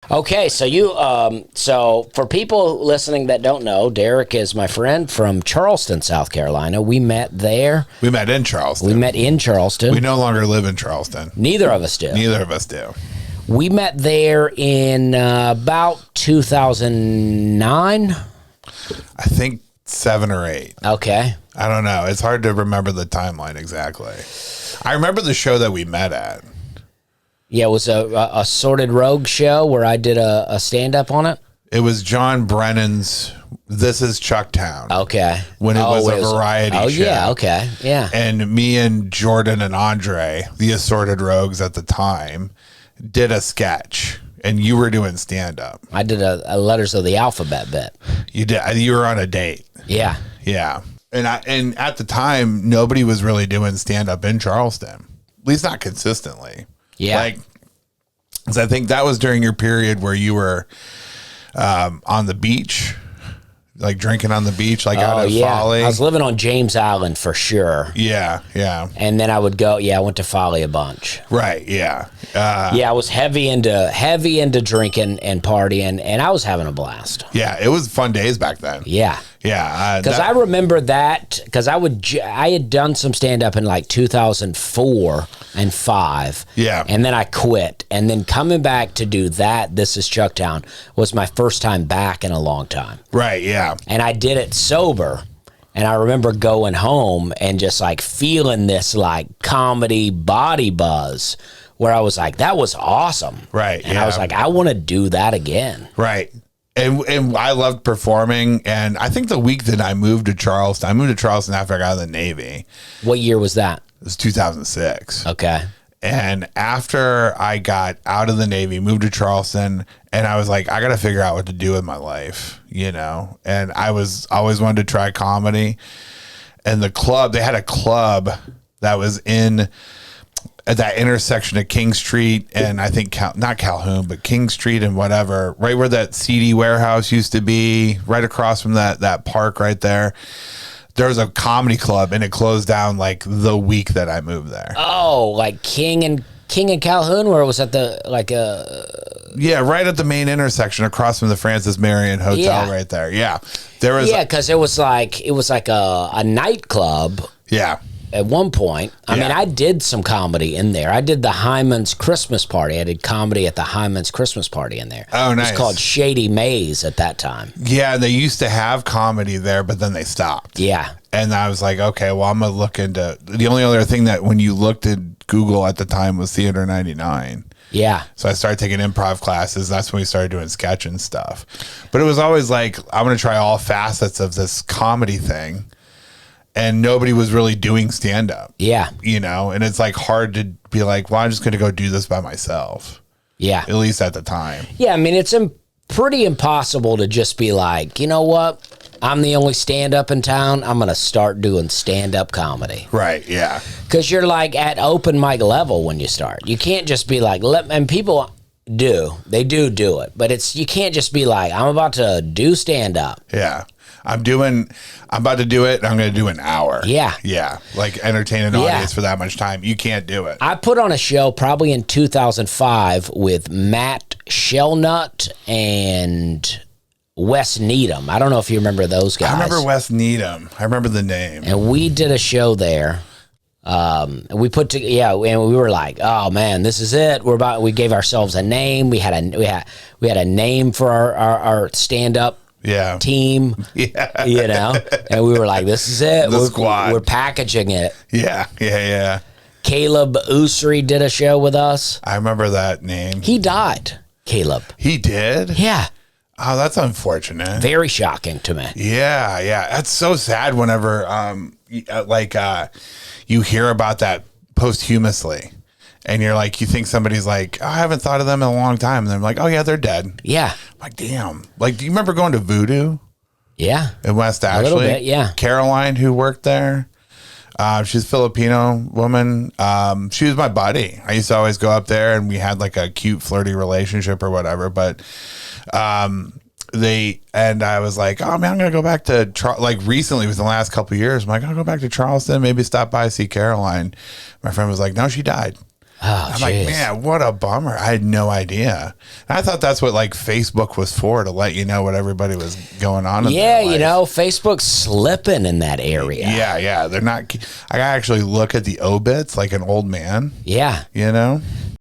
Okay, so so for people listening that don't know, Derek is my friend from Charleston, South Carolina. We met there. We met in Charleston. We met in Charleston. We no longer live in Charleston. Neither of us do. Neither of us do. We met there in about 2009. I think 7 or 8. Okay. I don't know. It's hard to remember the timeline exactly. I remember the show that we met at. Yeah, it was a Sorted Rogue show where I did a stand-up on it. It was John Brennan's This Is Chucktown. Okay. When it was a variety show. Oh, yeah, okay, yeah. And me and Jordan and Andre, the Assorted Rogues at the time, did a sketch. And you were doing stand-up. I did a Letters of the Alphabet bit. You did. You were on a date. Yeah. Yeah. And at the time, nobody was really doing stand-up in Charleston. At least not consistently. Yeah. Like, 'cause I think that was during your period where you were on the beach, like drinking on the beach, like out of Folly. I was living on James Island for sure. Yeah, yeah. And then I would go, I went to Folly a bunch. Right, yeah. I was heavy into drinking and partying, and I was having a blast. Yeah, it was fun days back then. Yeah. Yeah. Because I remember that, because I had done some stand-up in like 2004 and 5. Yeah. And then I quit. And then coming back to do that, This Is Chucktown, was my first time back in a long time. Right, yeah. And I did it sober. And I remember going home and just like feeling this like comedy body buzz where I was like, that was awesome. Right. And I was like, I want to do that again. Right. And I loved performing. And I think the week that I moved to Charleston after I got out of the Navy. What year was that? It was 2006. Okay. And after I got out of the Navy, moved to Charleston, and I was like, I got to figure out what to do with my life, you know? And I was always wanted to try comedy. And they had a club that was at that intersection of King Street and I think not Calhoun, but King Street and whatever, right where that CD warehouse used to be, right across from that park right there. There was a comedy club and it closed down like the week that I moved there. Oh, like King and Calhoun, where it was at the yeah, right at the main intersection across from the Francis Marion Hotel right there. Yeah. There was because it was like a nightclub. Yeah. At one point, I mean, I did some comedy in there. I did the Hyman's Christmas party. I did comedy at the Hyman's Christmas party in there. Oh, nice. It was called Shady Maze at that time. Yeah, they used to have comedy there, but then they stopped. Yeah. And I was like, okay, well, I'm going to look into... The only other thing that when you looked at Google at the time was Theater 99. Yeah. So I started taking improv classes. That's when we started doing sketch and stuff. But it was always like, I'm going to try all facets of this comedy thing. And nobody was really doing stand-up. Yeah. You know? And it's like hard to be like, well, I'm just going to go do this by myself. Yeah. At least at the time. Yeah, I mean, it's pretty impossible to just be like, you know what? I'm the only stand-up in town. I'm going to start doing stand-up comedy. Right, yeah. Because you're like at open mic level when you start. You can't just be like, and people do. They do it. But you can't just be like, I'm about to do stand-up. Yeah. I'm about to do it. I'm going to do an hour. Yeah. Yeah. Like entertain an audience for that much time. You can't do it. I put on a show probably in 2005 with Matt Shellnut and Wes Needham. I don't know if you remember those guys. I remember Wes Needham. I remember the name. And we did a show there. And we were like, oh man, this is it. We gave ourselves a name. We had a name for our stand-up team. Yeah. You know? And we were like, this is it. The squad. We're packaging it. Yeah. Caleb Usry did a show with us. I remember that name. He died, Caleb. He did? Yeah. Oh, that's unfortunate. Very shocking to me. Yeah. That's so sad whenever you hear about that posthumously. And you're like, you think somebody's like, oh, I haven't thought of them in a long time. And they're like, oh, yeah, they're dead. Yeah. I'm like, damn. Like, do you remember going to Voodoo? Yeah. In West Ashley? A little bit, yeah. Caroline, who worked there. She's a Filipino woman. She was my buddy. I used to always go up there and we had like a cute, flirty relationship or whatever. But I was like, oh man, I'm going to go back to, recently within the last couple of years, I'm like, I'll go back to Charleston, maybe stop by, see Caroline. My friend was like, no, she died. Oh, I'm like, man, what a bummer. I had no idea. And I thought that's what like Facebook was for, to let you know what everybody was going on in their life. you know, Facebook's slipping in that area. Yeah. They're not. I actually look at the obits like an old man. Yeah. You know?